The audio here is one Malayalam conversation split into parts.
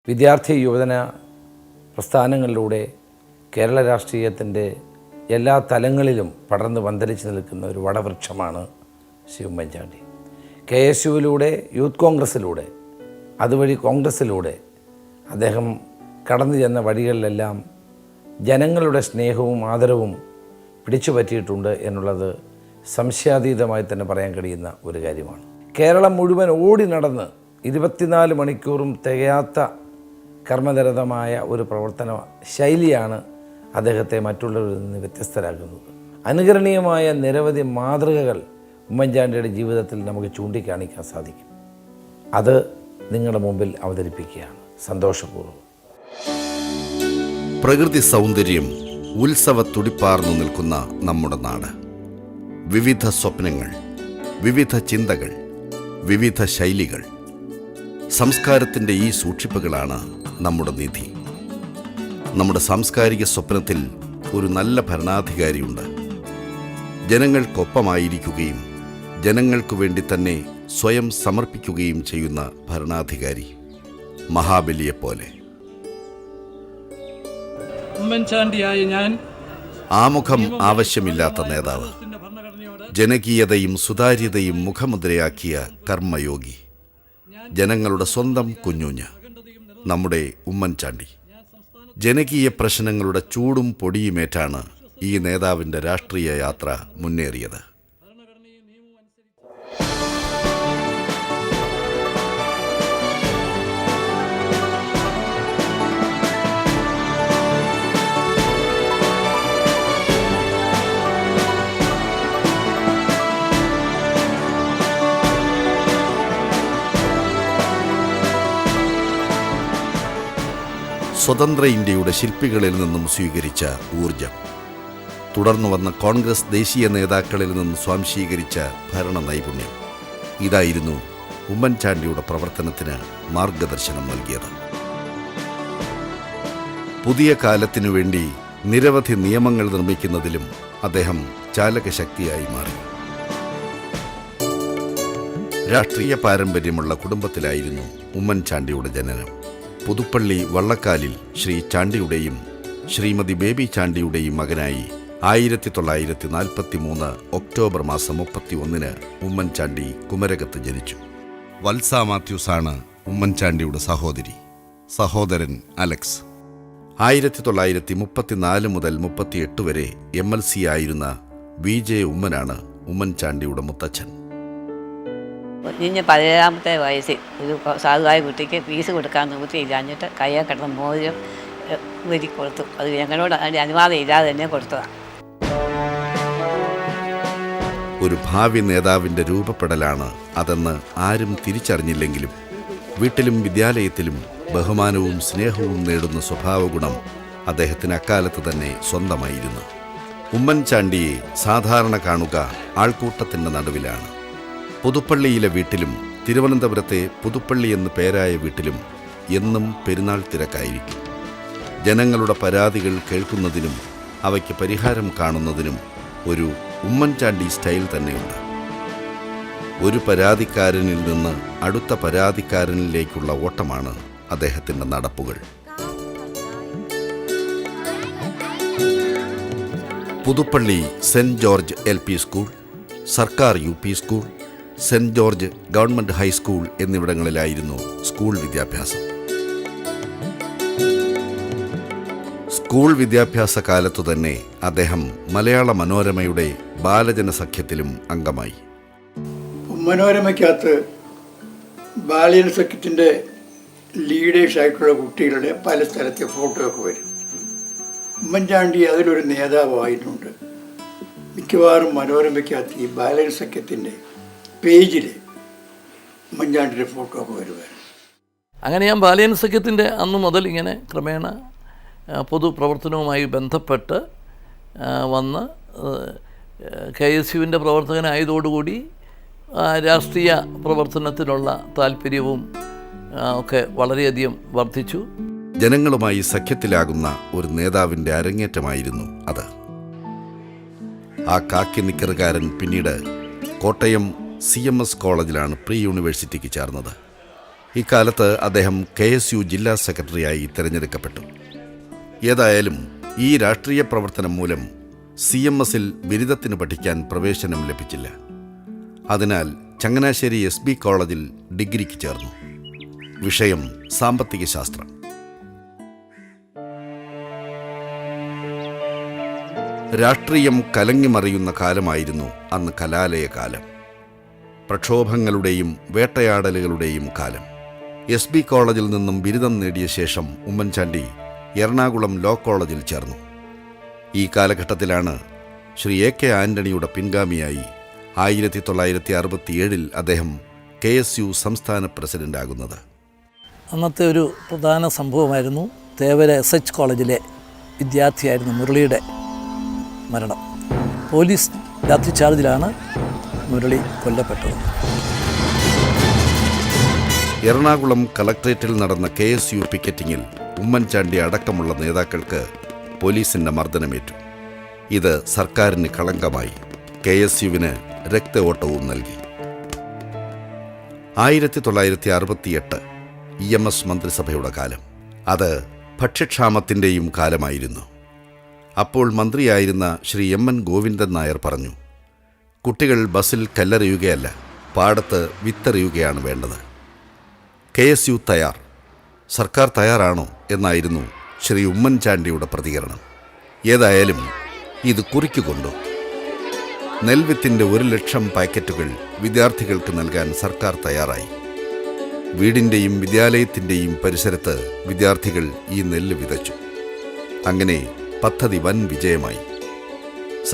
വിദ്യാർത്ഥി യുവജന പ്രസ്ഥാനങ്ങളിലൂടെ കേരള രാഷ്ട്രീയത്തിൻ്റെ എല്ലാ തലങ്ങളിലും പടർന്ന് പന്തലിച്ച് നിൽക്കുന്ന ഒരു വടവൃക്ഷമാണ് ശ്രീ ഉമ്മൻചാണ്ടി. KSUവിലൂടെ, യൂത്ത് കോൺഗ്രസ്സിലൂടെ, അതുവഴി കോൺഗ്രസ്സിലൂടെ അദ്ദേഹം കടന്നു ചെന്ന വഴികളിലെല്ലാം ജനങ്ങളുടെ സ്നേഹവും ആദരവും പിടിച്ചു പറ്റിയിട്ടുണ്ട് എന്നുള്ളത് സംശയാതീതമായി തന്നെ പറയാൻ കഴിയുന്ന ഒരു കാര്യമാണ്. കേരളം മുഴുവൻ ഓടി നടന്ന് 24 മണിക്കൂറും തികയാത്ത കർമ്മനിരതമായ ഒരു പ്രവർത്തന ശൈലിയാണ് അദ്ദേഹത്തെ മറ്റുള്ളവരിൽ നിന്ന് വ്യത്യസ്തരാക്കുന്നത്. അനുകരണീയമായ നിരവധി മാതൃകകൾ ഉമ്മൻചാണ്ടിയുടെ ജീവിതത്തിൽ നമുക്ക് ചൂണ്ടിക്കാണിക്കാൻ സാധിക്കും. അത് നിങ്ങളുടെ മുമ്പിൽ അവതരിപ്പിക്കുകയാണ് സന്തോഷപൂർവ്വം. പ്രകൃതി സൗന്ദര്യം ഉത്സവ തുടിപ്പാർന്നു നിൽക്കുന്ന നമ്മുടെ നാട്. വിവിധ സ്വപ്നങ്ങൾ, വിവിധ ചിന്തകൾ, വിവിധ ശൈലികൾ. സംസ്കാരത്തിൻ്റെ ഈ സൂക്ഷിപ്പുകളാണ് നമ്മുടെ നിധി. നമ്മുടെ സാംസ്കാരിക സ്വപ്നത്തിൽ ഒരു നല്ല ഭരണാധികാരിയുണ്ട്. ജനങ്ങൾക്കൊപ്പമായിരിക്കുകയും ജനങ്ങൾക്കു വേണ്ടി തന്നെ സ്വയം സമർപ്പിക്കുകയും ചെയ്യുന്ന ഭരണാധികാരി, മഹാബലിയെപ്പോലെ. ഉമ്മൻചാണ്ടിയായ ഞാൻ ആമുഖം ആവശ്യമില്ലാത്ത നേതാവ്, ജനകീയതയും സുതാര്യതയും മുഖമുദ്രയാക്കിയ കർമ്മയോഗി, ജനങ്ങളുടെ സ്വന്തം കുഞ്ഞുഞ്ഞ്, നമ്മുടെ ഉമ്മൻചാണ്ടി. ജനകീയ പ്രശ്നങ്ങളുടെ ചൂടും പൊടിയുമേറ്റാണ് ഈ നേതാവിൻ്റെ രാഷ്ട്രീയ യാത്ര മുന്നേറിയത്. സ്വതന്ത്ര ഇന്ത്യയുടെ ശില്പികളിൽ നിന്നും സ്വീകരിച്ച ഊർജം, തുടർന്നു വന്ന കോൺഗ്രസ് ദേശീയ നേതാക്കളിൽ നിന്നും സ്വാംശീകരിച്ച ഭരണ നൈപുണ്യം, ഇതായിരുന്നു ഉമ്മൻചാണ്ടിയുടെ പ്രവർത്തനത്തിന് മാർഗദർശനം നൽകിയത്. പുതിയ കാലത്തിനു വേണ്ടി നിരവധി നിയമങ്ങൾ നിർമ്മിക്കുന്നതിലും അദ്ദേഹം ചാലകശക്തിയായി മാറി. രാഷ്ട്രീയ പാരമ്പര്യമുള്ള കുടുംബത്തിലായിരുന്നു ഉമ്മൻചാണ്ടിയുടെ ജനനം. പുതുപ്പള്ളി വള്ളക്കാലിൽ ശ്രീ ചാണ്ടിയുടെയും ശ്രീമതി ബേബി ചാണ്ടിയുടെയും മകനായി 1943 ഒക്ടോബർ മാസം 31 ഉമ്മൻചാണ്ടി കുമരകത്ത് ജനിച്ചു. വത്സ മാത്യൂസാണ് ഉമ്മൻചാണ്ടിയുടെ സഹോദരി. സഹോദരൻ അലക്സ്. 1934 മുതൽ 38 വരെ MLC ആയിരുന്ന VJ ഉമ്മനാണ് ഉമ്മൻചാണ്ടിയുടെ മുത്തച്ഛൻ. 17-ാമത്തെ വയസ്സിൽ ഒരു സാധുവായ കുട്ടിക്ക് ഫീസ് കൊടുക്കാൻ നിവൃത്തിയില്ലാഞ്ഞിട്ട് കയ്യെ കിടന്ന മോതിരം ഊരി കൊടുത്തു. അത് ഞങ്ങളോട് അതിൻ്റെ അനുവാദം ഇല്ലാതെ തന്നെ കൊടുത്തതാണ്. ഒരു ഭാവി നേതാവിൻ്റെ രൂപപ്പെടലാണ് അതെന്ന് ആരും തിരിച്ചറിഞ്ഞില്ലെങ്കിലും വീട്ടിലും വിദ്യാലയത്തിലും ബഹുമാനവും സ്നേഹവും നേടുന്ന സ്വഭാവഗുണം അദ്ദേഹത്തിന് അക്കാലത്ത് തന്നെ സ്വന്തമായിരുന്നു. ഉമ്മൻചാണ്ടിയെ സാധാരണ കാണുക ആൾക്കൂട്ടത്തിൻ്റെ നടുവിലാണ്. പുതുപ്പള്ളിയിലെ വീട്ടിലും തിരുവനന്തപുരത്തെ പുതുപ്പള്ളി എന്ന് പേരായ വീട്ടിലും എന്നും പെരുന്നാൾ തിരക്കായിരിക്കും. ജനങ്ങളുടെ പരാതികൾ കേൾക്കുന്നതിനും അവയ്ക്ക് പരിഹാരം കാണുന്നതിനും ഒരു ഉമ്മൻചാണ്ടി സ്റ്റൈൽ തന്നെയുണ്ട്. ഒരു പരാതിക്കാരനിൽ നിന്ന് അടുത്ത പരാതിക്കാരനിലേക്കുള്ള ഓട്ടമാണ് അദ്ദേഹത്തിൻ്റെ നടപ്പുകൾ. Puthuppally Saint George LP school, സർക്കാർ UP school, Saint George government high school എന്നിവിടങ്ങളിലായിരുന്നു സ്കൂൾ വിദ്യാഭ്യാസം. സ്കൂൾ വിദ്യാഭ്യാസ കാലത്തു തന്നെ അദ്ദേഹം മലയാള മനോരമയുടെ ബാലജന സഖ്യത്തിലും അംഗമായി. മനോരമയ്ക്കകത്ത് ബാലജന സഖ്യത്തിൻ്റെ ലീഡേഴ്സായിട്ടുള്ള കുട്ടികളുടെ പല സ്ഥലത്തെ ഫോട്ടോ ഒക്കെ വരും. ഉമ്മൻചാണ്ടി അതിലൊരു നേതാവായിട്ടുണ്ട്. മിക്കവാറും മനോരമയ്ക്കകത്ത് ഈ ബാലജന സഖ്യത്തിൻ്റെ പേജിൽ ഉമ്മൻചാണ്ടിയുടെ ഫോട്ടോ ഒക്കെ വരുമായിരുന്നു. അങ്ങനെ ഞാൻ ബാലജന സഖ്യത്തിൻ്റെ അന്ന് മുതൽ ഇങ്ങനെ ക്രമേണ പൊതുപ്രവർത്തനവുമായി ബന്ധപ്പെട്ട് വന്ന് KSUവിൻ്റെ പ്രവർത്തകനായതോടുകൂടി രാഷ്ട്രീയ പ്രവർത്തനത്തിനുള്ള താല്പര്യവും ഒക്കെ വളരെയധികം വർദ്ധിച്ചു. ജനങ്ങളുമായി സഖ്യത്തിലാകുന്ന ഒരു നേതാവിൻ്റെ അരങ്ങേറ്റമായിരുന്നു അത്. ആ കാക്കി നിക്കറുകാരൻ പിന്നീട് കോട്ടയം CMS കോളേജിലാണ് പ്രീ യൂണിവേഴ്സിറ്റിക്ക് ചേർന്നത്. ഇക്കാലത്ത് അദ്ദേഹം KSU ജില്ലാ സെക്രട്ടറിയായി തിരഞ്ഞെടുക്കപ്പെട്ടു. ഏതായാലും ഈ രാഷ്ട്രീയ പ്രവർത്തനം മൂലം CMSൽ ബിരുദത്തിന് പഠിക്കാൻ പ്രവേശനം ലഭിച്ചില്ല. അതിനാൽ ചങ്ങനാശ്ശേരി SB കോളേജിൽ ഡിഗ്രിക്ക് ചേർന്നു. വിഷയം സാമ്പത്തിക ശാസ്ത്രം. രാഷ്ട്രീയം കലങ്ങിമറിയുന്ന കാലമായിരുന്നു അന്ന് കലാലയ കാലം. പ്രക്ഷോഭങ്ങളുടെയും വേട്ടയാടലുകളുടെയും കാലം. SB കോളേജിൽ നിന്നും ബിരുദം നേടിയ ശേഷം ഉമ്മൻചാണ്ടി എറണാകുളം ലോ കോളേജിൽ ചേർന്നു. ഈ കാലഘട്ടത്തിലാണ് ശ്രീ AK ആന്റണിയുടെ പിൻഗാമിയായി 1967 അദ്ദേഹം KSU സംസ്ഥാന പ്രസിഡന്റാകുന്നത്. അന്നത്തെ ഒരു പ്രധാന സംഭവമായിരുന്നു തേവര SH കോളേജിലെ വിദ്യാർത്ഥിയായിരുന്ന മുരളിയുടെ മരണം. പോലീസ് ലാത്തിച്ചാർജിലാണ് മുരളി കൊല്ലപ്പെട്ടത്. എറണാകുളം കളക്ട്രേറ്റിൽ നടന്ന KSU പിക്കറ്റിങ്ങിൽ ഉമ്മൻചാണ്ടി അടക്കമുള്ള നേതാക്കൾക്ക് പോലീസിന്റെ മർദ്ദനമേറ്റു. ഇത് സർക്കാരിന് കളങ്കമായി. KSUവിന് രക്തഓട്ടവും നൽകി. 1968 EMS മന്ത്രിസഭയുടെ കാലം. അത് ഭക്ഷ്യക്ഷാമത്തിൻ്റെയും കാലമായിരുന്നു. അപ്പോൾ മന്ത്രിയായിരുന്ന ശ്രീ MN ഗോവിന്ദൻ നായർ പറഞ്ഞു, കുട്ടികൾ ബസ്സിൽ കല്ലെറിയുകയല്ല, പാടത്ത് വിത്തെറിയുകയാണ് വേണ്ടത്. KSU തയ്യാർ, സർക്കാർ തയ്യാറാണോ എന്നായിരുന്നു ശ്രീ ഉമ്മൻചാണ്ടിയുടെ പ്രതികരണം. ഏതായാലും ഇത് കുറിക്കുകൊണ്ടു. നെൽവിത്തിൻ്റെ 1,00,000 പാക്കറ്റുകൾ വിദ്യാർത്ഥികൾക്ക് നൽകാൻ സർക്കാർ തയ്യാറായി. വീടിൻ്റെയും വിദ്യാലയത്തിൻ്റെയും പരിസരത്ത് വിദ്യാർത്ഥികൾ ഈ നെല്ല് വിതച്ചു. അങ്ങനെ പദ്ധതി വൻ വിജയമായി.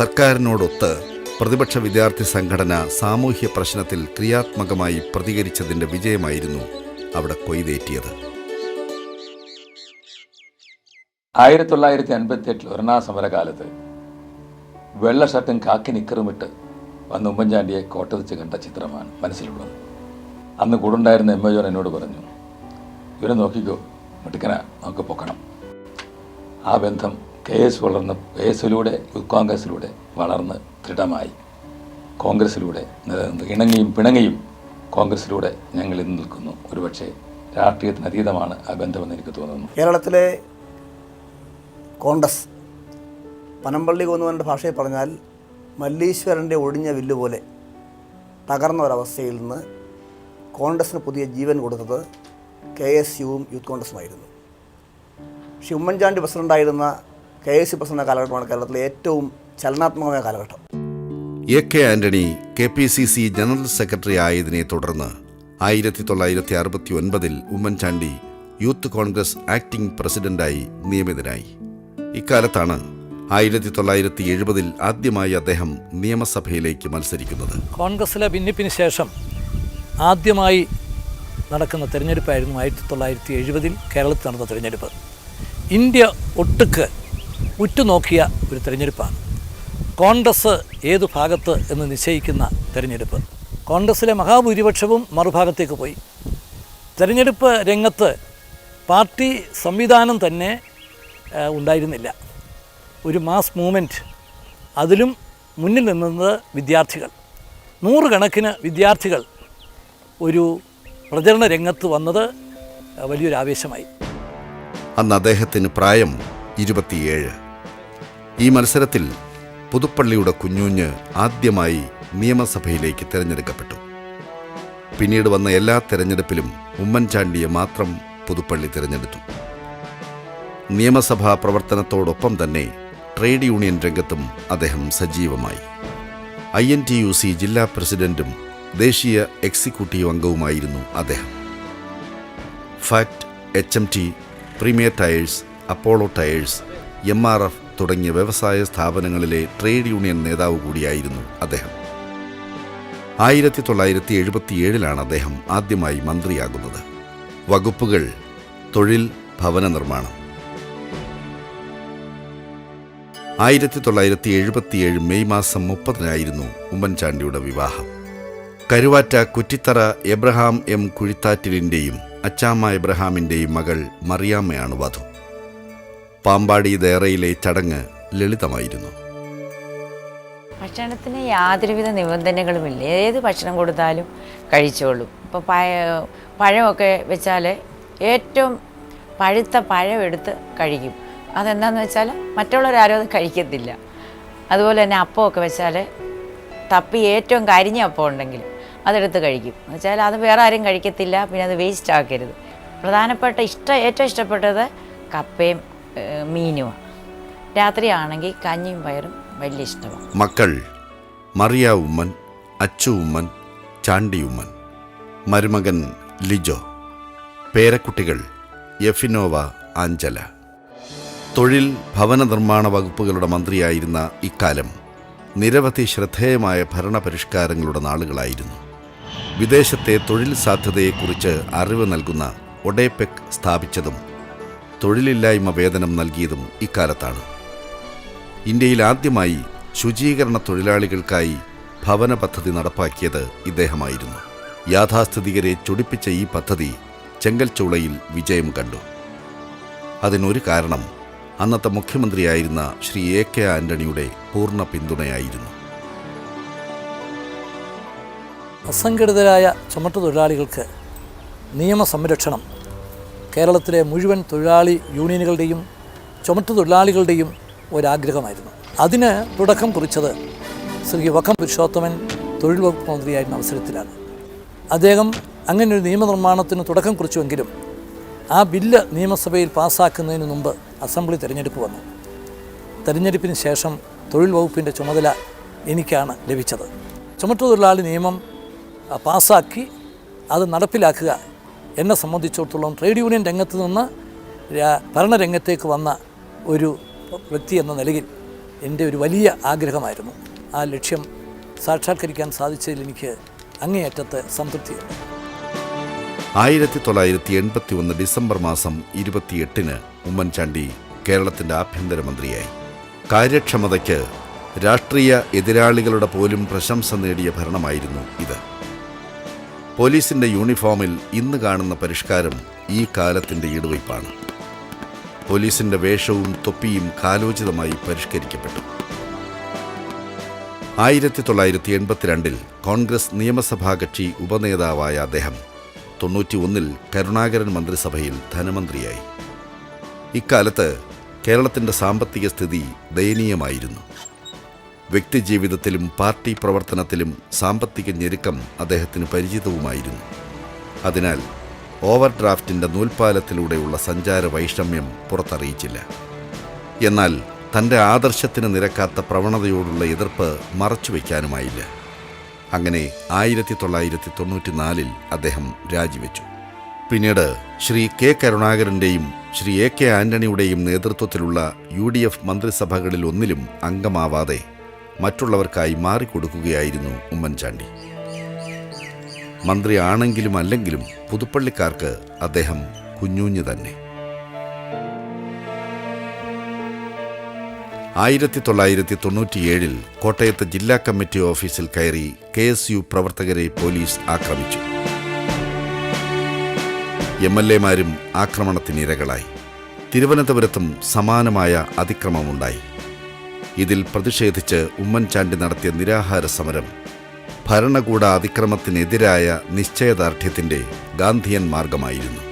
സർക്കാരിനോടൊത്ത് പ്രതിപക്ഷ വിദ്യാർത്ഥി സംഘടന സാമൂഹ്യ പ്രശ്നത്തിൽ ക്രിയാത്മകമായി പ്രതികരിച്ചതിൻ്റെ വിജയമായിരുന്നു അവിടെ കൊയ്തേറ്റിയത്. 1958 ഒരണാ സമരകാലത്ത് വെള്ള ഷർട്ടും കാക്കി നിക്കറുമിട്ട് വന്ന് ഉമ്മൻചാണ്ടിയെ കോട്ടതിച്ച് കണ്ട ചിത്രമാണ് മനസ്സിലുള്ളത്. അന്ന് കൂടുണ്ടായിരുന്ന MA ജോൺ എന്നോട് പറഞ്ഞു, ഇവരെ നോക്കിക്കോ, മിടുക്കന, നമുക്ക് പൊക്കണം. ആ ബന്ധം KSUലൂടെ യൂത്ത് കോൺഗ്രസിലൂടെ വളർന്ന് ദൃഢമായി. കോൺഗ്രസിലൂടെ നിലനിന്ന് ഇണങ്ങിയും പിണങ്ങിയും കോൺഗ്രസിലൂടെ ഞങ്ങൾ ഇന്ന് നിൽക്കുന്നു. ഒരുപക്ഷെ രാഷ്ട്രീയത്തിന് അതീതമാണ് ആ ബന്ധമെന്ന് എനിക്ക് തോന്നുന്നു. കേരളത്തിലെ കോൺഗ്രസ് പനമ്പള്ളി കോന്നുവൻ്റെ ഭാഷയിൽ പറഞ്ഞാൽ മല്ലീശ്വരൻ്റെ ഒടിഞ്ഞ വില്ല് പോലെ തകർന്ന ഒരവസ്ഥയിൽ നിന്ന് കോൺഗ്രസിന് പുതിയ ജീവൻ കൊടുത്തത് KSUവും യൂത്ത് കോൺഗ്രസുമായിരുന്നു. പക്ഷേ ഉമ്മൻചാണ്ടി പ്രസിഡൻ്റായിരുന്ന KSU പ്രസിഡന്റ് കാലഘട്ടമാണ് കേരളത്തിലെ ഏറ്റവും ചലനാത്മകമായ കാലഘട്ടം. AK Antony KPCC general secretary ആയതിനെ തുടർന്ന് 1969 ഉമ്മൻചാണ്ടി യൂത്ത് കോൺഗ്രസ് ആക്ടിംഗ് പ്രസിഡന്റായി നിയമിതനായി. ഇക്കാലത്താണ് 1970 ആദ്യമായി അദ്ദേഹം നിയമസഭയിലേക്ക് മത്സരിക്കുന്നത്. കോൺഗ്രസിലെ ഭിന്നിപ്പിന് ശേഷം ആദ്യമായി നടക്കുന്ന തിരഞ്ഞെടുപ്പായിരുന്നു 1970 കേരളത്തിൽ നടന്ന തിരഞ്ഞെടുപ്പ്. ഇന്ത്യ ഒട്ടുക്ക് ഉറ്റുനോക്കിയ ഒരു തിരഞ്ഞെടുപ്പാണ്. കോൺഗ്രസ് ഏതു ഭാഗത്ത് എന്ന് നിശ്ചയിക്കുന്ന തിരഞ്ഞെടുപ്പ്. കോൺഗ്രസിലെ മഹാഭൂരിപക്ഷവും മറുഭാഗത്തേക്ക് പോയി. തിരഞ്ഞെടുപ്പ് രംഗത്ത് പാർട്ടി സംവിധാനം തന്നെ ഉണ്ടായിരുന്നില്ല. ഒരു മാസ് മൂവ്മെൻറ്റ്, അതിലും മുന്നിൽ നിന്നത് വിദ്യാർത്ഥികൾ. 100 കണക്കിന് വിദ്യാർത്ഥികൾ ഒരു പ്രചരണ രംഗത്ത് വന്നത് വലിയൊരു ആവേശമായി. അന്ന് അദ്ദേഹത്തിന് പ്രായം 27. ഈ മത്സരത്തിൽ പുതുപ്പള്ളിയുടെ കുഞ്ഞുഞ്ഞ് ആദ്യമായി നിയമസഭയിലേക്ക് തിരഞ്ഞെടുക്കപ്പെട്ടു. പിന്നീട് വന്ന എല്ലാ തിരഞ്ഞെടുപ്പിലും ഉമ്മൻചാണ്ടിയെ മാത്രം പുതുപ്പള്ളി തിരഞ്ഞെടുത്തു. നിയമസഭാ പ്രവർത്തനത്തോടൊപ്പം തന്നെ ട്രേഡ് യൂണിയൻ രംഗത്തും അദ്ദേഹം സജീവമായി. INTUC ജില്ലാ പ്രസിഡന്റും ദേശീയ എക്സിക്യൂട്ടീവ് അംഗവുമായിരുന്നു അദ്ദേഹം. Fact, HMT, premier tyres, Apollo tyres, MRF തുടങ്ങിയ വ്യവസായ സ്ഥാപനങ്ങളിലെ ട്രേഡ് യൂണിയൻ നേതാവ് കൂടിയായിരുന്നു അദ്ദേഹം. 1977 അദ്ദേഹം ആദ്യമായി മന്ത്രിയാകുന്നത്. വകുപ്പുകൾ തൊഴിൽ, ഭവന നിർമ്മാണം. 1977 മെയ് മാസം 30 ഉമ്മൻചാണ്ടിയുടെ വിവാഹം. കരുവാറ്റ കുറ്റിത്തറ എബ്രഹാം M കുഴിത്താറ്റിലിൻ്റെയും അച്ചാമ്മ എബ്രഹാമിൻ്റെയും മകൾ മറിയാമ്മയാണ് വധു. പാമ്പാടി ദേറയിലെ ചടങ്ങ് ലളിതമായിരുന്നു. ഭക്ഷണത്തിന് യാതൊരുവിധ നിബന്ധനകളുമില്ല. ഏത് ഭക്ഷണം കൊടുത്താലും കഴിച്ചോളും. ഇപ്പോൾ പഴമൊക്കെ വെച്ചാൽ ഏറ്റവും പഴുത്ത പഴം എടുത്ത് കഴിക്കും. അതെന്താണെന്ന് വെച്ചാൽ മറ്റുള്ളവരാരും അത് കഴിക്കത്തില്ല. അതുപോലെ തന്നെ അപ്പമൊക്കെ വെച്ചാൽ തപ്പി ഏറ്റവും കരിഞ്ഞ അപ്പം ഉണ്ടെങ്കിൽ അതെടുത്ത് കഴിക്കും. എന്ന് വെച്ചാൽ അത് വേറെ ആരും കഴിക്കത്തില്ല. പിന്നെ അത് വേസ്റ്റ് ആക്കരുത്. പ്രധാനപ്പെട്ട ഏറ്റവും ഇഷ്ടപ്പെട്ടത് കപ്പയും മീനുമാണ്. രാത്രിയാണെങ്കിൽ കഞ്ഞിയും പയറും വലിയ ഇഷ്ടമാണ്. മക്കൾ മറിയ ഉമ്മൻ, അച്ചു ഉമ്മൻ, ചാണ്ടി ഉമ്മൻ, മരുമകൻ ലിജോ, പേരക്കുട്ടികൾ യഫിനോവ, ആഞ്ചല. തൊഴിൽ ഭവന നിർമ്മാണ വകുപ്പുകളുടെ മന്ത്രിയായിരുന്ന ഇക്കാലം നിരവധി ശ്രദ്ധേയമായ ഭരണപരിഷ്കാരങ്ങളുടെ നാളുകളായിരുന്നു. വിദേശത്തെ തൊഴിൽ സാധ്യതയെക്കുറിച്ച് അറിവ് നൽകുന്ന ഒഡേപെക് സ്ഥാപിച്ചതും തൊഴിലില്ലായ്മ വേതനം നൽകിയതും ഇക്കാലത്താണ്. ഇന്ത്യയിൽ ആദ്യമായി ശുചീകരണ തൊഴിലാളികൾക്കായി ഭവന പദ്ധതി നടപ്പാക്കിയത് ഇദ്ദേഹമായിരുന്നു. യാഥാസ്ഥിതികരെ ചൊടിപ്പിച്ച ഈ പദ്ധതി ചെങ്കൽച്ചൂളയിൽ വിജയം കണ്ടു. അതിനൊരു കാരണം അന്നത്തെ മുഖ്യമന്ത്രിയായിരുന്ന ശ്രീ AK ആന്റണിയുടെ പൂർണ്ണ പിന്തുണയായിരുന്നു. അസംഘടിതരായ ചുമട്ടുതൊഴിലാളികൾക്ക് നിയമസംരക്ഷണം കേരളത്തിലെ മുഴുവൻ തൊഴിലാളി യൂണിയനുകളുടെയും ചുമട്ടുതൊഴിലാളികളുടെയും ഒരാഗ്രഹമായിരുന്നു. അതിന് തുടക്കം കുറിച്ചത് ശ്രീ വക്കം പുരുഷോത്തമൻ തൊഴിൽ വകുപ്പ് മന്ത്രിയായിരുന്ന അവസരത്തിലാണ്. അദ്ദേഹം അങ്ങനെയൊരു നിയമനിർമ്മാണത്തിന് തുടക്കം കുറിച്ചുവെങ്കിലും ആ ബില്ല് നിയമസഭയിൽ പാസ്സാക്കുന്നതിന് മുമ്പ് അസംബ്ലി തിരഞ്ഞെടുപ്പ് വന്നു. തിരഞ്ഞെടുപ്പിന് ശേഷം തൊഴിൽ വകുപ്പിൻ്റെ ചുമതല എനിക്കാണ് ലഭിച്ചത്. ചുമട്ടുതൊഴിലാളി നിയമം പാസ്സാക്കി അത് നടപ്പിലാക്കുക എന്നെ സംബന്ധിച്ചിടത്തോളം ട്രേഡ് യൂണിയൻ രംഗത്ത് നിന്ന് ഭരണരംഗത്തേക്ക് വന്ന ഒരു വ്യക്തി എന്ന നിലയിൽ എൻ്റെ ഒരു വലിയ ആഗ്രഹമായിരുന്നു. ആ ലക്ഷ്യം സാക്ഷാത്കരിക്കാൻ സാധിച്ചതിൽ എനിക്ക് അങ്ങേയറ്റത്തെ സംതൃപ്തിയുണ്ട്. 1981 ഡിസംബർ മാസം 28-ന് ഉമ്മൻചാണ്ടി കേരളത്തിൻ്റെ ആഭ്യന്തരമന്ത്രിയായി. കാര്യക്ഷമതയ്ക്ക് രാഷ്ട്രീയ എതിരാളികളുടെ പോലും പ്രശംസ നേടിയ ഭരണമായിരുന്നു ഇത്. പോലീസിൻ്റെ യൂണിഫോമിൽ ഇന്ന് കാണുന്ന പരിഷ്കാരം ഈ കാലത്തിൻ്റെ ഈടുവയ്പ്പാണ്. പോലീസിൻ്റെ വേഷവും തൊപ്പിയും കാലോചിതമായി പരിഷ്കരിക്കപ്പെട്ടു. 1982 കോൺഗ്രസ് നിയമസഭാ കക്ഷി ഉപനേതാവായ അദ്ദേഹം 91 കരുണാകരൻ മന്ത്രിസഭയിൽ ധനമന്ത്രിയായി. ഇക്കാലത്ത് കേരളത്തിൻ്റെ സാമ്പത്തിക സ്ഥിതി ദയനീയമായിരുന്നു. വ്യക്തിജീവിതത്തിലും പാർട്ടി പ്രവർത്തനത്തിലും സാമ്പത്തിക ഞെരുക്കം അദ്ദേഹത്തിന് പരിചിതവുമായിരുന്നു. അതിനാൽ ഓവർ ഡ്രാഫ്റ്റിൻ്റെ നൂൽപ്പാലത്തിലൂടെയുള്ള സഞ്ചാര വൈഷമ്യം പുറത്തറിയിച്ചില്ല. എന്നാൽ തൻ്റെ ആദർശത്തിന് നിരക്കാത്ത പ്രവണതയോടുള്ള എതിർപ്പ് മറച്ചുവെക്കാനുമായില്ല. അങ്ങനെ 1994 അദ്ദേഹം രാജിവെച്ചു. പിന്നീട് ശ്രീ K കരുണാകരൻ്റെയും ശ്രീ AK ആന്റണിയുടെയും നേതൃത്വത്തിലുള്ള UDF മന്ത്രിസഭകളിൽ ഒന്നിലും അംഗമാവാതെ മറ്റുള്ളവർക്കായി മാറിക്കൊടുക്കുകയായിരുന്നു ഉമ്മൻചാണ്ടി. മന്ത്രി ആണെങ്കിലും അല്ലെങ്കിലും പുതുപ്പള്ളിക്കാർക്ക് അദ്ദേഹം കുഞ്ഞൂഞ്ഞ് തന്നെ. 1997 കോട്ടയത്ത് ജില്ലാ കമ്മിറ്റി ഓഫീസിൽ കയറി KSU പ്രവർത്തകരെ പോലീസ് ആക്രമിച്ചു. MLA-മാരും ആക്രമണത്തിനിരകളായി. തിരുവനന്തപുരത്തും സമാനമായ അതിക്രമമുണ്ടായി. ഇതിൽ പ്രതിഷേധിച്ച് ഉമ്മൻചാണ്ടി നടത്തിയ നിരാഹാര സമരം ഭരണകൂട അതിക്രമത്തിനെതിരായ നിശ്ചയദാർഢ്യത്തിൻ്റെ ഗാന്ധിയൻ മാർഗമായിരുന്നു.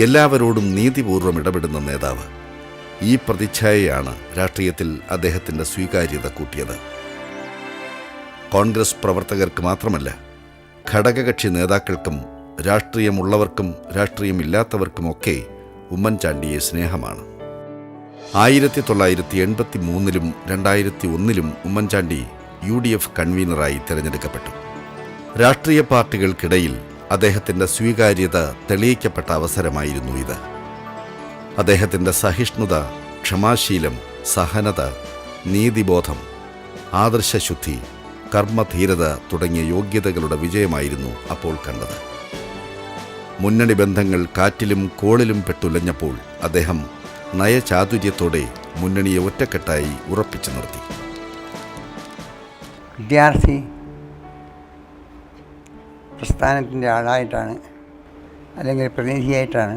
എല്ലാവരോടും നീതിപൂർവ്വം ഇടപെടുന്ന നേതാവ്. ഈ പ്രതിച്ഛായയാണ് രാഷ്ട്രീയത്തിൽ അദ്ദേഹത്തിൻ്റെ സ്വീകാര്യത കൂട്ടിയത്. കോൺഗ്രസ് പ്രവർത്തകർക്ക് മാത്രമല്ല, ഘടകകക്ഷി നേതാക്കൾക്കും രാഷ്ട്രീയമുള്ളവർക്കും രാഷ്ട്രീയമില്ലാത്തവർക്കുമൊക്കെ ഉമ്മൻചാണ്ടിയെ സ്നേഹമാണ്. 1983 2001 ഉമ്മൻചാണ്ടി UDF കൺവീനറായി തിരഞ്ഞെടുക്കപ്പെട്ടു. രാഷ്ട്രീയ പാർട്ടികൾക്കിടയിൽ അദ്ദേഹത്തിൻ്റെ സ്വീകാര്യത തെളിയിക്കപ്പെട്ട അവസരമായിരുന്നു ഇത്. അദ്ദേഹത്തിൻ്റെ സഹിഷ്ണുത, ക്ഷമാശീലം, സഹനത, നീതിബോധം, ആദർശശുദ്ധി, കർമ്മധീരത തുടങ്ങിയ യോഗ്യതകളുടെ വിജയമായിരുന്നു അപ്പോൾ കണ്ടത്. മുന്നണി ബന്ധങ്ങൾ കാറ്റിലും കോളിലും പെട്ടുലഞ്ഞപ്പോൾ അദ്ദേഹം നയചാതുര്യത്തോടെ മുന്നണിയെ ഒറ്റക്കെട്ടായി ഉറപ്പിച്ചു നിർത്തി. വിദ്യാർത്ഥി പ്രസ്ഥാനത്തിൻ്റെ ആളായിട്ടാണ്, അല്ലെങ്കിൽ പ്രതിനിധിയായിട്ടാണ്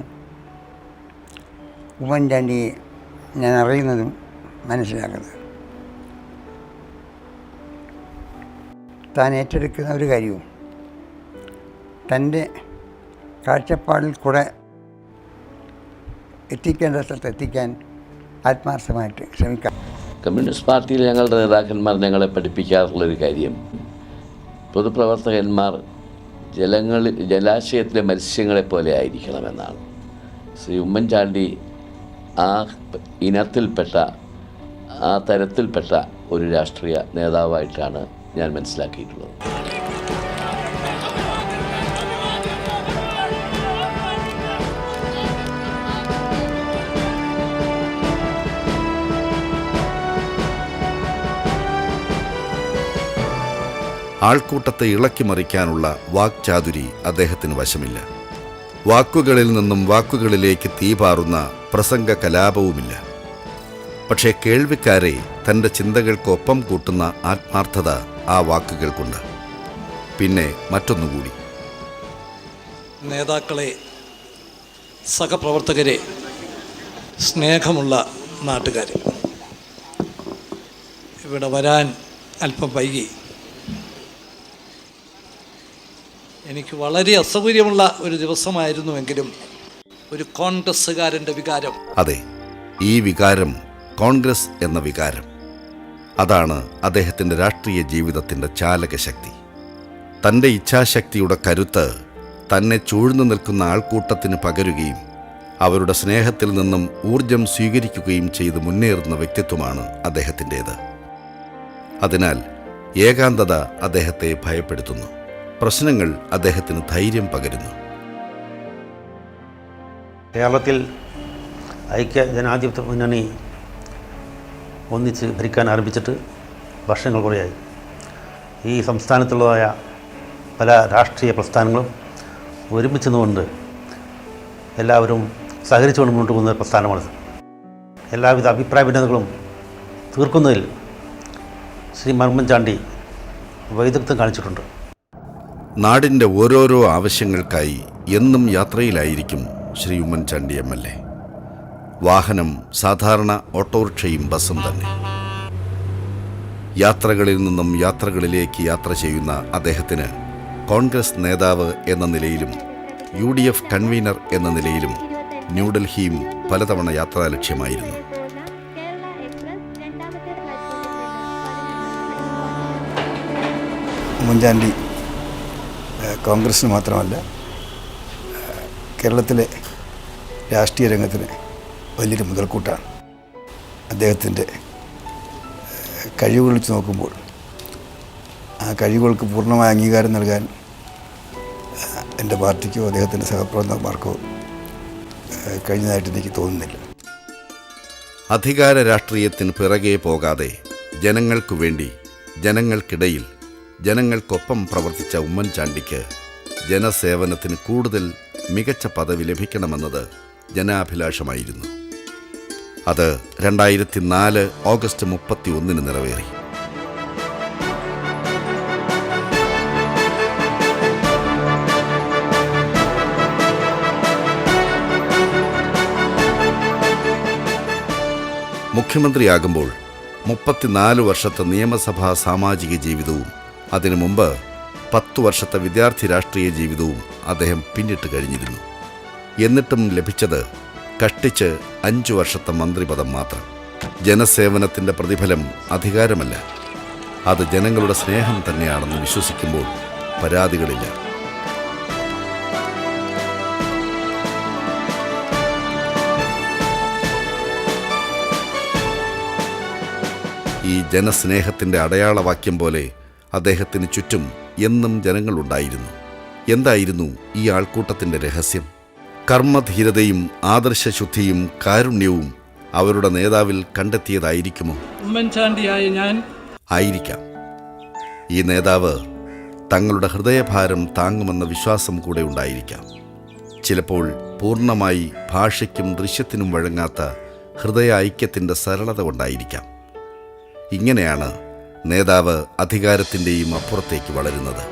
ഉമ്മൻചാണ്ടിയെ ഞാൻ അറിയുന്നതും മനസ്സിലാക്കുന്നത്. താൻ ഏറ്റെടുക്കുന്ന ഒരു കാര്യവും തൻ്റെ കാഴ്ചപ്പാടിൽ കൂടെ എത്തിക്കേണ്ട സ്ഥലത്ത് എത്തിക്കാൻ ആത്മാർത്ഥമായിട്ട് ശ്രമിക്കാം. കമ്മ്യൂണിസ്റ്റ് പാർട്ടിയിൽ ഞങ്ങളുടെ നേതാക്കന്മാർ ഞങ്ങളെ പഠിപ്പിക്കാറുള്ളൊരു കാര്യം, പൊതുപ്രവർത്തകന്മാർ ജലാശയത്തിലെ മത്സ്യങ്ങളെപ്പോലെ ആയിരിക്കണമെന്നാണ്. ശ്രീ ഉമ്മൻചാണ്ടി ആ ഇനത്തിൽപ്പെട്ട, ആ തരത്തിൽപ്പെട്ട ഒരു രാഷ്ട്രീയ നേതാവായിട്ടാണ് ഞാൻ മനസ്സിലാക്കിയിട്ടുള്ളത്. ആൾക്കൂട്ടത്തെ ഇളക്കിമറിക്കാനുള്ള വാക്ചാതുരി അദ്ദേഹത്തിന് വശമില്ല. വാക്കുകളിൽ നിന്നും വാക്കുകളിലേക്ക് തീപാറുന്ന പ്രസംഗ കലാപവുമില്ല. പക്ഷേ കേൾവിക്കാരെ തൻ്റെ ചിന്തകൾക്കൊപ്പം കൂട്ടുന്ന ആത്മാർത്ഥത ആ വാക്കുകൾക്കുണ്ട്. പിന്നെ മറ്റൊന്നുകൂടി, നേതാക്കളെ, സഹപ്രവർത്തകരെ, സ്നേഹമുള്ള നാട്ടുകാരെ, ഇവിടെ വരാൻ അല്പം വൈകി. എനിക്ക് വളരെ അസൗകര്യമുള്ള ഒരു ദിവസമായിരുന്നുവെങ്കിലും ഒരു കോൺഗ്രസ്സുകാരൻ്റെ വികാരം, അതെ, ഈ വികാരം, കോൺഗ്രസ് എന്ന വികാരം, അതാണ് അദ്ദേഹത്തിൻ്റെ രാഷ്ട്രീയ ജീവിതത്തിൻ്റെ ചാലകശക്തി. തൻ്റെ ഇച്ഛാശക്തിയുടെ കരുത്ത് തന്നെ ചൂഴ്ന്നു നിൽക്കുന്ന ആൾക്കൂട്ടത്തിന് പകരുകയും അവരുടെ സ്നേഹത്തിൽ നിന്നും ഊർജം സ്വീകരിക്കുകയും ചെയ്ത് മുന്നേറുന്ന വ്യക്തിത്വമാണ് അദ്ദേഹത്തിൻ്റേത്. അതിനാൽ ഏകാന്തത അദ്ദേഹത്തെ ഭയപ്പെടുത്തുന്നു. പ്രശ്നങ്ങൾ അദ്ദേഹത്തിന് ധൈര്യം പകരുന്നു. കേരളത്തിൽ ഐക്യ ജനാധിപത്യ മുന്നണി ഒന്നിച്ച് ഭരിക്കാൻ ആരംഭിച്ചിട്ട് വർഷങ്ങൾ കുറേയായി. ഈ സംസ്ഥാനത്തുള്ളതായ പല രാഷ്ട്രീയ പ്രസ്ഥാനങ്ങളും ഒരുമിച്ച് നിന്നുകൊണ്ട് എല്ലാവരും സഹകരിച്ചുകൊണ്ട് മുന്നോട്ട് പോകുന്ന പ്രസ്ഥാനമാണ്. എല്ലാവിധ അഭിപ്രായ ഭിന്നതകളും തീർക്കുന്നതിൽ ശ്രീ ഉമ്മൻചാണ്ടി വൈദഗ്ധ്യം കാണിച്ചിട്ടുണ്ട്. നാടിൻ്റെ ഓരോരോ ആവശ്യങ്ങൾക്കായി എന്നും യാത്രയിലായിരിക്കും ശ്രീ ഉമ്മൻചാണ്ടി MLA. വാഹനം സാധാരണ ഓട്ടോറിക്ഷയും ബസ്സും തന്നെ. യാത്രകളിൽ നിന്നും യാത്രകളിലേക്ക് യാത്ര ചെയ്യുന്ന അദ്ദേഹത്തിന് കോൺഗ്രസ് നേതാവ് എന്ന നിലയിലും UDF കൺവീനർ എന്ന നിലയിലും ന്യൂഡൽഹിയും പലതവണ യാത്രാ ലക്ഷ്യമായിരുന്നു. ഉമ്മൻചാണ്ടി കോൺഗ്രസ്സിന് മാത്രമല്ല കേരളത്തിലെ രാഷ്ട്രീയ രംഗത്തിന് വലിയൊരു മുതൽക്കൂട്ടാണ്. അദ്ദേഹത്തിൻ്റെ കഴിവുകൾ വെച്ച് നോക്കുമ്പോൾ ആ കഴിവുകൾക്ക് പൂർണ്ണമായ അംഗീകാരം നൽകാൻ എൻ്റെ പാർട്ടിക്കോ അദ്ദേഹത്തിൻ്റെ സഹപ്രവർത്തകന്മാർക്കോ കഴിഞ്ഞതായിട്ട് എനിക്ക് തോന്നുന്നില്ല. അധികാര രാഷ്ട്രീയത്തിന് പിറകെ പോകാതെ ജനങ്ങൾക്കു വേണ്ടി, ജനങ്ങൾക്കിടയിൽ, ജനങ്ങൾക്കൊപ്പം പ്രവർത്തിച്ച ഉമ്മൻചാണ്ടിക്ക് ജനസേവനത്തിന് കൂടുതൽ മികച്ച പദവി ലഭിക്കണമെന്നത് ജനാഭിലാഷമായിരുന്നു. അത് 2004 ഓഗസ്റ്റ് 31 നിറവേറി. മുഖ്യമന്ത്രിയാകുമ്പോൾ 34 വർഷത്തെ നിയമസഭാ സാമാജിക ജീവിതവും അതിനു മുമ്പ് 10 വർഷത്തെ വിദ്യാർത്ഥി രാഷ്ട്രീയ ജീവിതവും അദ്ദേഹം പിന്നിട്ട് കഴിഞ്ഞിരുന്നു. എന്നിട്ടും ലഭിച്ചത് കഷ്ടിച്ച് 5 വർഷത്തെ മന്ത്രിപദം മാത്രം. ജനസേവനത്തിൻ്റെ പ്രതിഫലം അധികാരമല്ല, അത് ജനങ്ങളുടെ സ്നേഹം തന്നെയാണെന്ന് വിശ്വസിക്കുമ്പോൾ പരാതികളില്ല. ഈ ജനസ്നേഹത്തിൻ്റെ അടയാളവാക്യം പോലെ അദ്ദേഹത്തിന് ചുറ്റും എന്നും ജനങ്ങളുണ്ടായിരുന്നു. എന്തായിരുന്നു ഈ ആൾക്കൂട്ടത്തിൻ്റെ രഹസ്യം? കർമ്മധീരതയും ആദർശശുദ്ധിയും കാരുണ്യവും അവരുടെ നേതാവിൽ കണ്ടെത്തിയതായിരിക്കുമോ? ഉമ്മൻചാണ്ടിയായ ഞാൻ ആയിരിക്കാം. ഈ നേതാവ് തങ്ങളുടെ ഹൃദയഭാരം താങ്ങുമെന്ന വിശ്വാസം കൂടെ ഉണ്ടായിരിക്കാം. ചിലപ്പോൾ പൂർണ്ണമായി ഭാഷയ്ക്കും ദൃശ്യത്തിനും വഴങ്ങാത്ത ഹൃദയ ഐക്യത്തിൻ്റെ സരളത കൊണ്ടായിരിക്കാം. ഇങ്ങനെയാണ് നേതാവ് അധികാരത്തിൻ്റെയും അപ്പുറത്തേക്ക് വളരുന്നത്.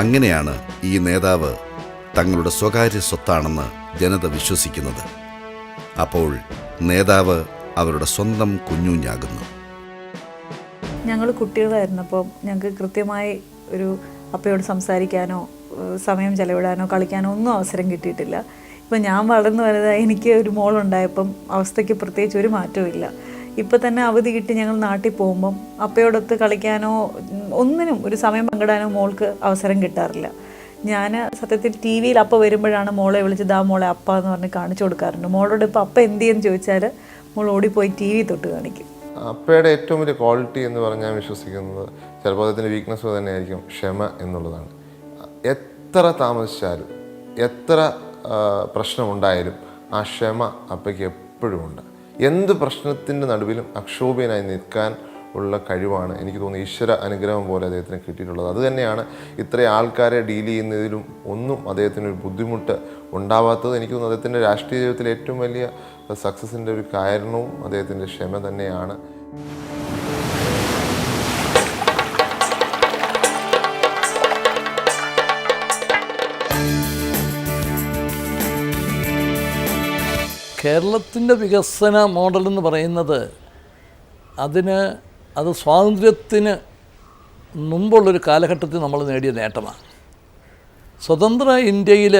അങ്ങനെയാണ് ഈ നേതാവ് തങ്ങളുടെ സ്വകാര്യ സ്വത്താണെന്ന് ജനത വിശ്വസിക്കുന്നത്. അപ്പോൾ നേതാവ് അവരുടെ സ്വന്തം കുഞ്ഞുഞ്ഞാകുന്നു. ഞങ്ങൾ കുട്ടികളായിരുന്നപ്പോൾ ഞങ്ങൾക്ക് കൃത്യമായി ഒരു അപ്പയോട് സംസാരിക്കാനോ സമയം ചെലവിടാനോ കളിക്കാനോ ഒന്നും അവസരം കിട്ടിയിട്ടില്ല. ഇപ്പം ഞാൻ വളർന്നു വലുതായി എനിക്ക് ഒരു മോളുണ്ടായപ്പം അവസ്ഥയ്ക്ക് പ്രത്യേകിച്ച് ഒരു മാറ്റവും ഇല്ല. ഇപ്പം തന്നെ അവധി കിട്ടി ഞങ്ങൾ നാട്ടിൽ പോകുമ്പം അപ്പയോടൊത്ത് കളിക്കാനോ ഒന്നിനും ഒരു സമയം പങ്കിടാനോ മോൾക്ക് അവസരം കിട്ടാറില്ല. ഞാൻ സത്യത്തിൽ ടി വിയിൽ അപ്പ വരുമ്പോഴാണ് മോളെ വിളിച്ച് ദാ മോളെ അപ്പ എന്ന് പറഞ്ഞ് കാണിച്ചു കൊടുക്കാറുണ്ട്. മോളോട് ഇപ്പോൾ അപ്പ എന്ത് ചെയ്യുമെന്ന് ചോദിച്ചാൽ മോൾ ഓടിപ്പോയി ടി വി തൊട്ട് കാണിക്കും. അപ്പയുടെ ഏറ്റവും വലിയ ക്വാളിറ്റി എന്ന് പറഞ്ഞാൽ ഞാൻ വിശ്വസിക്കുന്നത് ചിലപ്പോൾ അതിൻ്റെ വീക്ക്നെസ് തന്നെയായിരിക്കും ക്ഷമ എന്നുള്ളതാണ്. എത്ര താമസിച്ചാലും എത്ര പ്രശ്നമുണ്ടായാലും ആ ക്ഷമ അപ്പയ്ക്ക് എപ്പോഴും ഉണ്ട്. എന്ത് പ്രശ്നത്തിൻ്റെ നടുവിലും അക്ഷോഭ്യനായി നിൽക്കാൻ ഉള്ള കഴിവാണ് എനിക്ക് തോന്നുന്നു ഈശ്വര അനുഗ്രഹം പോലെ അദ്ദേഹത്തിന് കിട്ടിയിട്ടുള്ളത്. അതുതന്നെയാണ് ഇത്രയും ആൾക്കാരെ ഡീൽ ചെയ്യുന്നതിലും ഒന്നും അദ്ദേഹത്തിനൊരു ബുദ്ധിമുട്ട് ഉണ്ടാവാത്തത്. എനിക്ക് തോന്നുന്നു അദ്ദേഹത്തിൻ്റെ രാഷ്ട്രീയ ജീവിതത്തിലെ ഏറ്റവും വലിയ സക്സസിൻ്റെ ഒരു കാരണവും അദ്ദേഹത്തിൻ്റെ ക്ഷമ തന്നെയാണ്. കേരളത്തിൻ്റെ വികസന മോഡൽ എന്ന് പറയുന്നത് അത് സ്വാതന്ത്ര്യത്തിന് മുമ്പുള്ളൊരു കാലഘട്ടത്തിൽ നമ്മൾ നേടിയ നേട്ടമാണ്. സ്വതന്ത്ര ഇന്ത്യയിൽ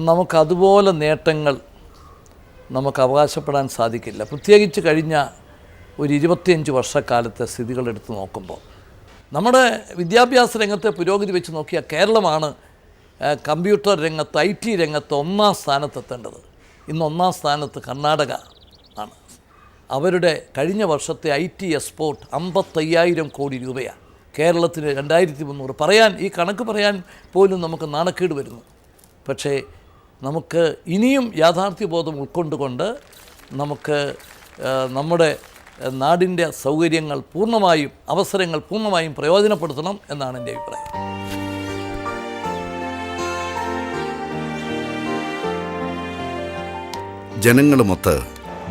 നമുക്കതുപോലെ നേട്ടങ്ങൾ നമുക്ക് അവകാശപ്പെടാൻ സാധിക്കില്ല. പ്രത്യേകിച്ച് കഴിഞ്ഞ ഒരു 25 വർഷക്കാലത്തെ സ്ഥിതികളെടുത്ത് നോക്കുമ്പോൾ നമ്മുടെ വിദ്യാഭ്യാസ രംഗത്തെ പുരോഗതി വെച്ച് നോക്കിയാൽ കേരളമാണ് കമ്പ്യൂട്ടർ രംഗത്ത് IT രംഗത്ത് 1ാം സ്ഥാനത്തെത്തേണ്ടത്. ഇന്ന് 1ാം സ്ഥാനത്ത് കർണാടക ആണ്. അവരുടെ കഴിഞ്ഞ വർഷത്തെ IT എക്സ്പോർട്ട് 55,000 കോടി രൂപയാണ്. കേരളത്തിന് 2,300. പറയാൻ ഈ കണക്ക് പറയാൻ പോലും നമുക്ക് നാണക്കേട് വരുന്നു. പക്ഷേ നമുക്ക് ഇനിയും യാഥാർത്ഥ്യബോധം ഉൾക്കൊണ്ടുകൊണ്ട് നമുക്ക് നമ്മുടെ നാടിൻ്റെ സൗകര്യങ്ങൾ പൂർണ്ണമായും അവസരങ്ങൾ പൂർണ്ണമായും പ്രയോജനപ്പെടുത്തണം എന്നാണ് എൻ്റെ അഭിപ്രായം. ജനങ്ങളുമൊത്ത്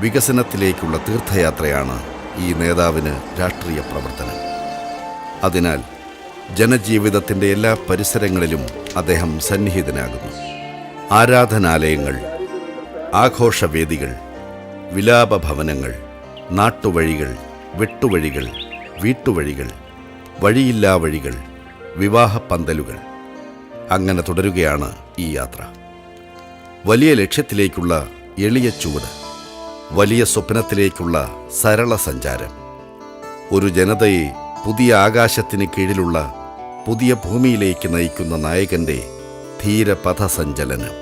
വികസനത്തിലേക്കുള്ള തീർത്ഥയാത്രയാണ് ഈ നേതാവിന് രാഷ്ട്രീയ പ്രവർത്തനം. അതിനാൽ ജനജീവിതത്തിൻ്റെ എല്ലാ പരിസരങ്ങളിലും അദ്ദേഹം സന്നിഹിതനാകുന്നു. ആരാധനാലയങ്ങൾ, ആഘോഷവേദികൾ, വിലാപഭവനങ്ങൾ, നാട്ടുവഴികൾ, വെട്ടുവഴികൾ, വീട്ടുവഴികൾ, വഴിയില്ലാ വഴികൾ, വിവാഹപ്പന്തലുകൾ, അങ്ങനെ തുടരുകയാണ് ഈ യാത്ര. വലിയ ലക്ഷ്യത്തിലേക്കുള്ള എളിയ ചുവട്, വലിയ സ്വപ്നത്തിലേക്കുള്ള സരള സഞ്ചാരം, ഒരു ജനതയെ പുതിയ ആകാശത്തിന് കീഴിലുള്ള പുതിയ ഭൂമിയിലേക്ക് നയിക്കുന്ന നായകൻ്റെ ധീരപഥസഞ്ചലനം.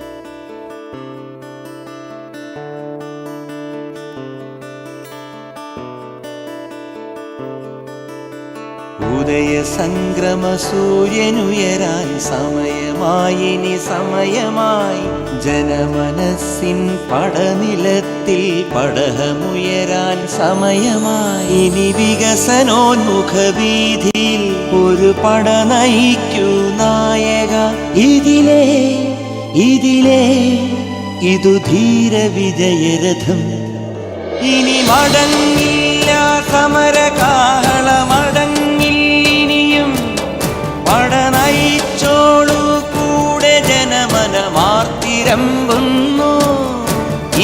ഉദയസംക്രമ സൂര്യനുയരാൻ സമയമായിനി സമയമായി, ജനമനസ്സിൻ പടനിലത്തിൽ പടഹമുയരാൻ സമയമായി. ഇനി വികസനോന്മുഖ വീതിയിൽ ഒരു പട നയിക്കൂ നായക. ഇതിലേ ഇതു ധീര വിജയരഥം. ഇനി മടങ്ങില്ല സമരകാഹളമടങ്ങില്ലിനിയും, പട നയിച്ചോളൂ കൂടെ ജനമനമാർത്തിരമ്പുന്നു.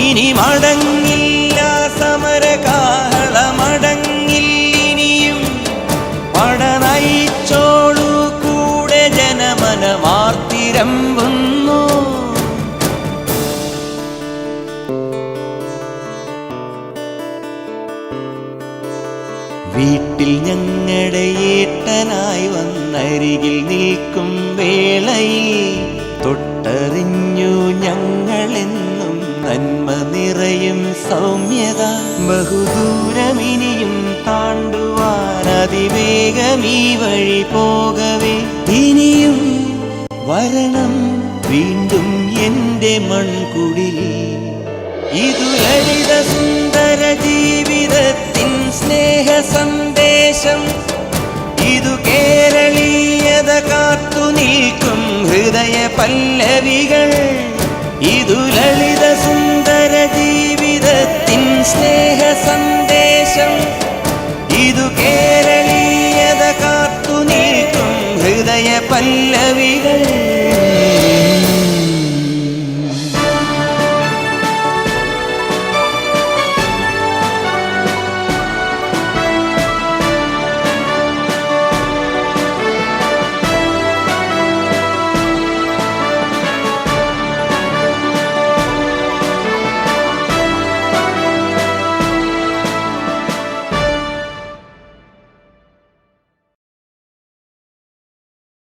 ഇനി മടങ്ങില്ല സമരകാഹളമടങ്ങില്ലിനിയും, പട നയിച്ചോളൂ കൂടെ ജനമനമാർത്തിരമ്പുന്നു. വീട്ടിൽ ഞങ്ങളുടെ ഏട്ടനായി വന്നരികിൽ നിൽക്കും വേളയിൽ, തൊട്ടറിഞ്ഞു ഞങ്ങളെന്നും നന്മ നിറയും സൗമ്യത. ബഹുദൂരമിനിയും താണ്ടുവാൻ അതിവേഗമീ വഴി പോകവേ, ഇനിയും വരണം വീണ്ടും എൻ്റെ മൺകുടിൽ. ഇതു ലളിത സുന്ദര ജീവിതത്തിൻ സ്നേഹ സന്ദേശം. ഇതു കേരളീയത കാത്തു നിൽക്കും ഹൃദയ പല്ലവികൾ. ഇതു ലളിത